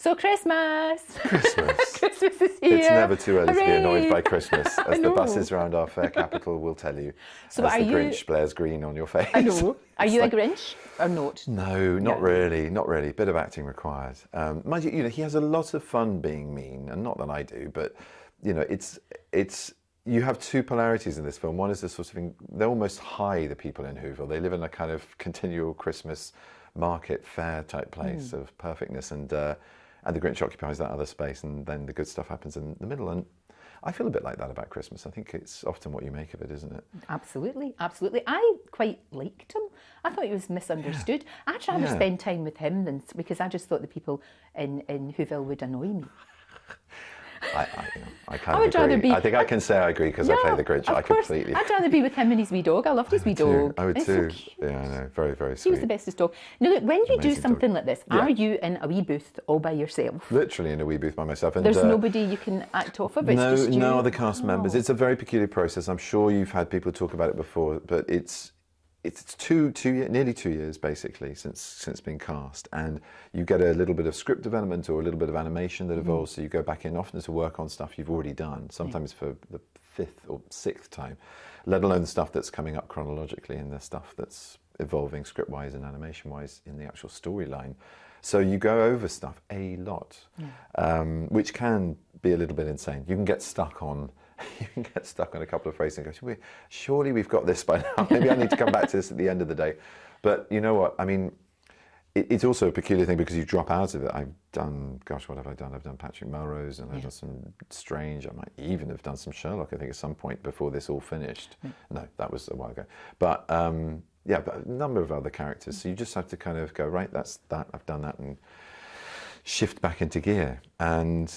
So Christmas! Christmas. Christmas is here! It's never too early to be annoyed Hooray! by Christmas, as the buses around our fair capital will tell you. So as are the you... Grinch blares green on your face. I know. Are you a Grinch or not? No, not really, not really. Bit of acting required. Mind you, he has a lot of fun being mean, and not that I do, but it's you have two polarities in this film. One is the sort of they're almost high, the people in Whoville. They live in a kind of continual Christmas market fair type place of perfectness, and the Grinch occupies that other space, and then the good stuff happens in the middle. And I feel a bit like that about Christmas. I think it's often what you make of it, isn't it? Absolutely, absolutely. I quite liked him. I thought he was misunderstood. Yeah. I'd rather spend time with him than because I just thought the people in Whoville would annoy me. I kind of agree. I think I can say I agree because I play the Grinch. I completely. I'd rather be with him and his wee dog. I loved his wee dog. I would too. So yeah, I know. Very, very sweet. He was the bestest dog. Now, look, when you do something like this, are you in a wee booth all by yourself? Literally in a wee booth by myself. And there's nobody you can act off of. No other cast members. It's a very peculiar process. I'm sure you've had people talk about it before, but it's nearly 2 years basically since being cast, and you get a little bit of script development or a little bit of animation that evolves. So you go back in often to work on stuff you've already done, sometimes for the 5th or 6th time, let alone the stuff that's coming up chronologically and the stuff that's evolving script-wise and animation-wise in the actual storyline. So you go over stuff a lot, which can be a little bit insane. You can get stuck on a couple of phrases and go, surely we've got this by now. Maybe I need to come back to this at the end of the day. But you know what? I mean, it's also a peculiar thing because you drop out of it. I've done, gosh, what have I done? I've done Patrick Melrose, and I've done some Strange. I might even have done some Sherlock, I think, at some point before this all finished. No, that was a while ago. But but a number of other characters. So you just have to kind of go, right, that's that, I've done that, and shift back into gear. And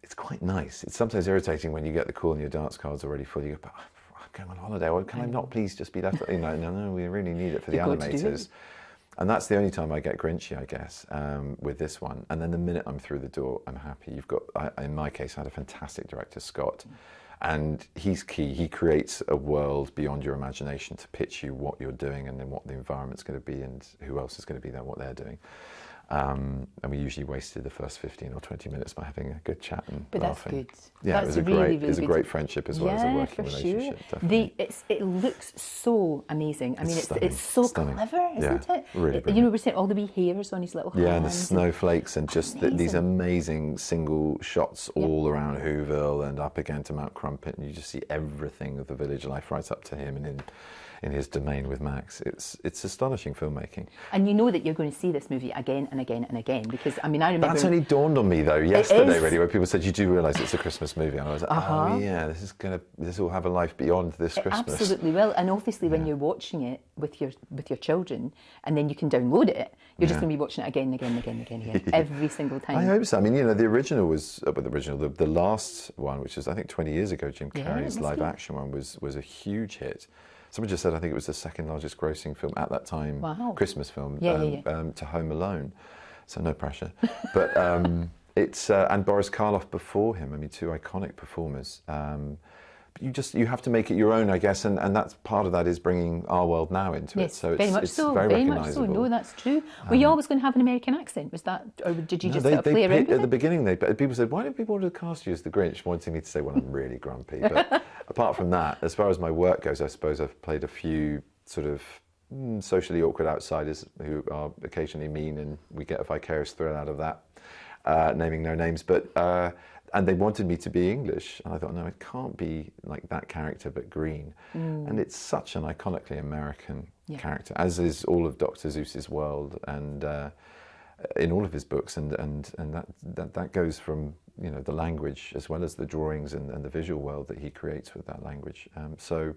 it's quite nice. It's sometimes irritating when you get the call and your dance card's already full. You go, but I'm going on holiday. Well, can I not please just be left? No, we really need it for the animators. And that's the only time I get Grinchy, I guess, with this one. And then the minute I'm through the door, I'm happy. You've got, in my case, I had a fantastic director, Scott, and he's key. He creates a world beyond your imagination to pitch you what you're doing and then what the environment's going to be and who else is going to be there, what they're doing. And we usually wasted the first 15 or 20 minutes by having a good chat and laughing. That's good. Yeah, that's it was a great friendship as well as a working relationship. Definitely. It looks so amazing. I mean, it's so clever, isn't it? Really brilliant. We're seeing all the wee hairs on his little hands. Yeah, and the snowflakes and just these amazing single shots all around Whoville and up again to Mount Crumpet, and you just see everything of the village life right up to him and in his domain with Max. It's astonishing filmmaking. And you know that you're going to see this movie again and again and again, because I mean, I remember... That's only dawned on me though yesterday really, when people said, you do realise it's a Christmas movie, and I was like, oh yeah, this will have a life beyond this Christmas. Absolutely will. And obviously when you're watching it with your children, and then you can download it, you're just going to be watching it again and again and again and again and again, every single time. I hope so. I mean, the original was, the last one, which was I think 20 years ago, Jim Carrey's live action one was a huge hit. Someone just said I think it was the second largest grossing film at that time, Christmas film, to Home Alone. So no pressure. But it's and Boris Karloff before him. I mean, two iconic performers. You have to make it your own, I guess, and that's part of that is bringing our world now into it. So very much so. Very much so. No, that's true. Were you always going to have an American accent? Was that, or did you just play around with it? At the beginning, people said, "Why don't people want to cast you as the Grinch?" Wanting me to say, "Well, I'm really grumpy." But apart from that, as far as my work goes, I suppose I've played a few sort of socially awkward outsiders who are occasionally mean, and we get a vicarious thrill out of that, naming no names, but. And they wanted me to be English, and I thought, no, it can't be like that character, but green. And it's such an iconically American character, as is all of Dr. Seuss's world, and in all of his books, and that goes from the language as well as the drawings and the visual world that he creates with that language. So.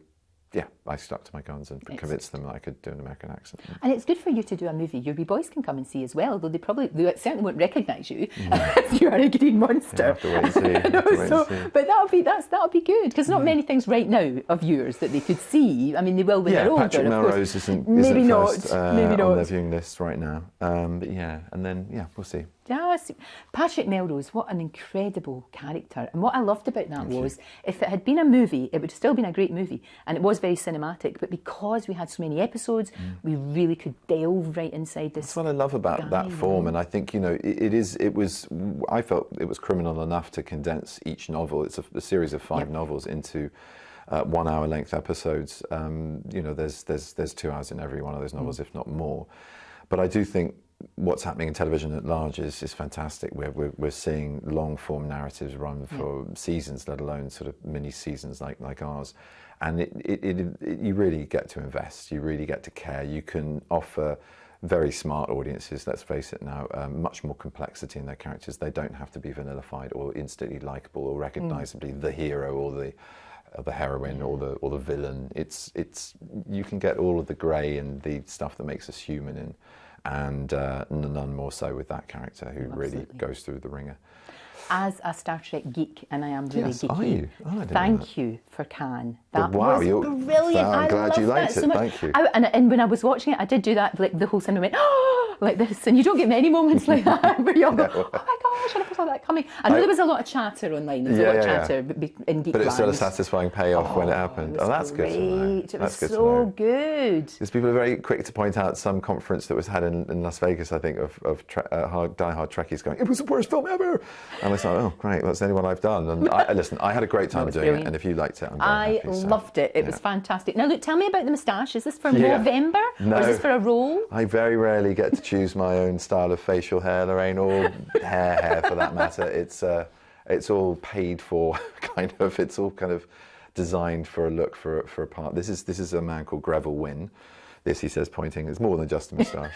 Yeah, I stuck to my guns and convinced them that I could do an American accent. And it's good for you to do a movie your wee boys can come and see as well, though they certainly won't recognise you if you are a green monster. Yeah, have to wait and see. But that'll be good, because not many things right now of yours that they could see. I mean, they will when they're older. Patrick Melrose isn't maybe not first, on their viewing list right now. But yeah, and then we'll see. Just Patrick Melrose, what an incredible character. And what I loved about that was, if it had been a movie, it would have still been a great movie. And it was very cinematic. But because we had so many episodes, we really could delve right inside this. That's what I love about that form. And I think, you know, I felt it was criminal enough to condense each novel. It's a series of 5 novels into 1 hour length episodes. You know, there's 2 hours in every one of those novels, if not more. But I do think what's happening in television at large is fantastic. We're seeing long form narratives run for seasons, let alone sort of mini seasons like ours. And you really get to invest. You really get to care. You can offer very smart audiences, let's face it now, much more complexity in their characters. They don't have to be vanillified or instantly likable or recognisably the hero or the heroine or the villain. It's you can get all of the grey and the stuff that makes us human and none more so with that character who really goes through the ringer. As a Star Trek geek, and I am really geeky. Are you? Oh, thank you for Cannes. That wow, was brilliant. I'm glad you liked it. So much. Thank you. And when I was watching it, I did do that. Like the whole cinema went, oh, like this, and you don't get many moments like that where you all go, oh my gosh, I never saw that coming. I know there was a lot of chatter online. There was a lot of chatter in geek. But it's still a satisfying payoff when it happened. That's good to know. It was so good. Because people are very quick to point out some conference that was had in Las Vegas, I think, of die-hard Trekkies going, it was the worst film ever. And I was like, oh, great, well, that's the only one I've done. And listen, I had a great time doing it, and if you liked it, I'm very happy. I loved it. It was fantastic. Now, look, tell me about the moustache. Is this for November? No. Or is this for a role? I very rarely get to choose my own style of facial hair, Lorraine, or hair for that matter. It's all paid for, kind of. It's all kind of designed for a look, for a part. This is a man called Greville Wynne. This, he says, pointing, is more than just a moustache.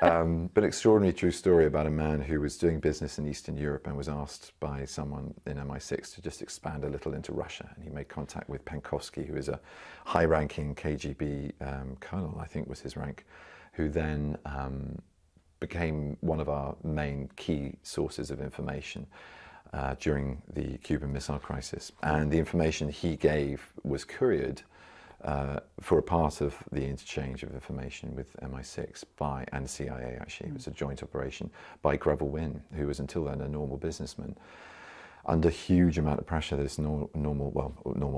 But extraordinary true story about a man who was doing business in Eastern Europe and was asked by someone in MI6 to just expand a little into Russia. And he made contact with Penkovsky, who is a high-ranking KGB colonel, I think was his rank, who then became one of our main key sources of information during the Cuban Missile Crisis. And the information he gave was couriered for a part of the interchange of information with MI6 and CIA, actually. It was a joint operation by Greville Wynne, who was until then a normal businessman, under huge amount of pressure. This normal,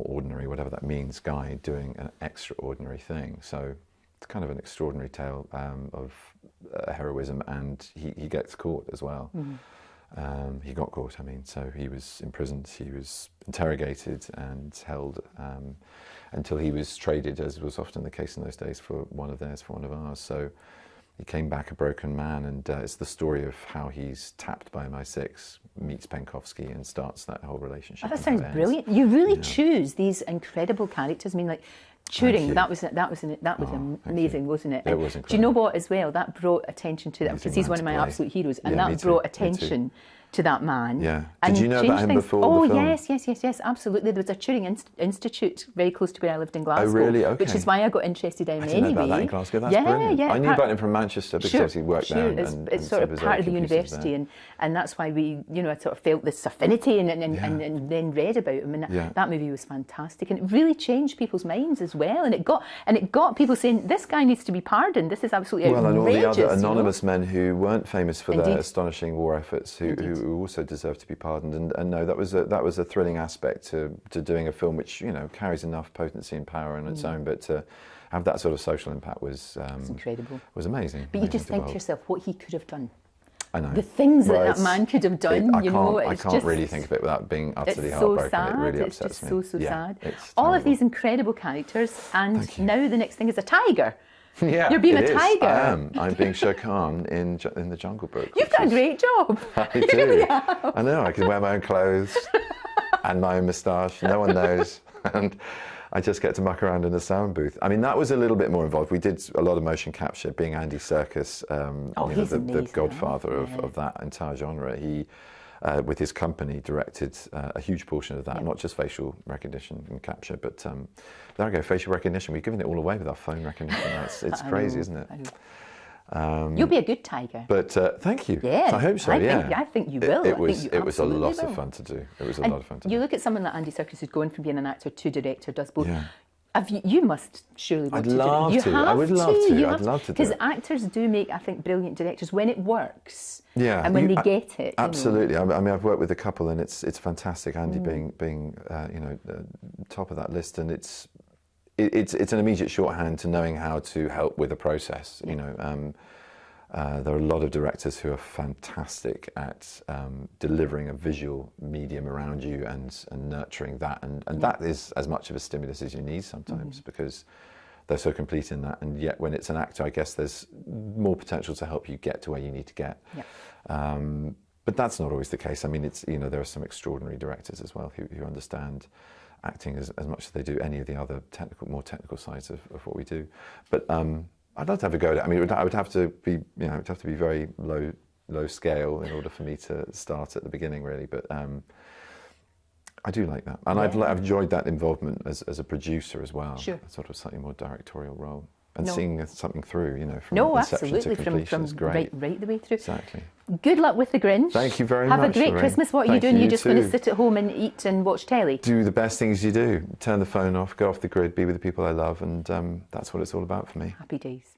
ordinary, whatever that means, guy doing an extraordinary thing. So it's kind of an extraordinary tale of heroism, and he gets caught as well. He got caught, I mean, so he was imprisoned, he was interrogated and held until he was traded, as was often the case in those days, for one of theirs, for one of ours. So he came back a broken man, and it's the story of how he's tapped by MI6, meets Penkovsky, and starts that whole relationship. Oh, that sounds brilliant. You really choose these incredible characters. I mean, like Turing, that was amazing, wasn't it? It was incredible. Do you know what, as well? That brought attention to that, because he's one of my absolute heroes, and that brought attention to that man. Yeah. Did you know about him before the film? Yes, absolutely. There was a Turing Institute very close to where I lived in Glasgow. Oh, really? Okay. Which is why I got interested in him anyway. I didn't know about that in Glasgow. That's brilliant. Yeah. I knew about him from Manchester because obviously he worked there. It's sort of part of the university, and that's why we, I sort of felt this affinity and then read about him. And that movie was fantastic, and it really changed people's minds as well. And it got people saying, this guy needs to be pardoned. This is absolutely outrageous. Well, and all the other anonymous men who weren't famous for their astonishing war efforts, who also deserved to be pardoned. And no, that was a thrilling aspect to doing a film which carries enough potency and power on its own, but to have that sort of social impact was incredible. Was amazing. But you just think to yourself what he could have done. I know. The things that man could have done, I can't really think of it without being utterly heartbroken. Sad. It really upsets me. It's so sad. All of these incredible characters, and now the next thing is a tiger. Yeah, you're being a tiger. I am. I'm being Shere Khan in the Jungle Book. You've done a great job. I do. Really have. I know. I can wear my own clothes and my own moustache. No one knows, and I just get to muck around in the sound booth. I mean, that was a little bit more involved. We did a lot of motion capture. Being Andy Serkis, the godfather of that entire genre, he. With his company, directed a huge portion of that, not just facial recognition and capture, but there we go, facial recognition. We've given it all away with our phone recognition. It's crazy, isn't it? You'll be a good tiger. But thank you. Yeah, I hope so. I think you will. It was a lot of fun to do. It was a lot of fun to do. You look at someone like Andy Serkis, who's going from being an actor to director, does both. Yeah. You must surely want I'd to love do it. to. I would love to. I'd love to do it. Because actors do make, I think, brilliant directors when it works. Yeah, and when they get it. Absolutely. I mean, I've worked with a couple, and it's fantastic. Andy being top of that list, and it's an immediate shorthand to knowing how to help with a process. You know, there are a lot of directors who are fantastic at delivering a visual medium around you and nurturing that, and that is as much of a stimulus as you need sometimes, because they're so complete in that. And yet when it's an actor, I guess there's more potential to help you get to where you need to get. But that's not always the case. I mean, it's, you know, there are some extraordinary directors as well who understand acting as much as they do any of the other more technical sides of what we do. But I'd love to have a go at it. I mean, I would have to be, you know, it would have to be very low scale in order for me to start at the beginning, really. But I do like that, and I've enjoyed that involvement as a producer as well. Sure. A sort of slightly more directorial role, and seeing something through, you know, from inception to completion is great. Right the way through. Exactly. Good luck with the Grinch. Thank you very much. Have a great Lorraine. Christmas. What are you doing? You're just going to sit at home and eat and watch telly? Do the best things you do. Turn the phone off, go off the grid, be with the people I love, and that's what it's all about for me. Happy days.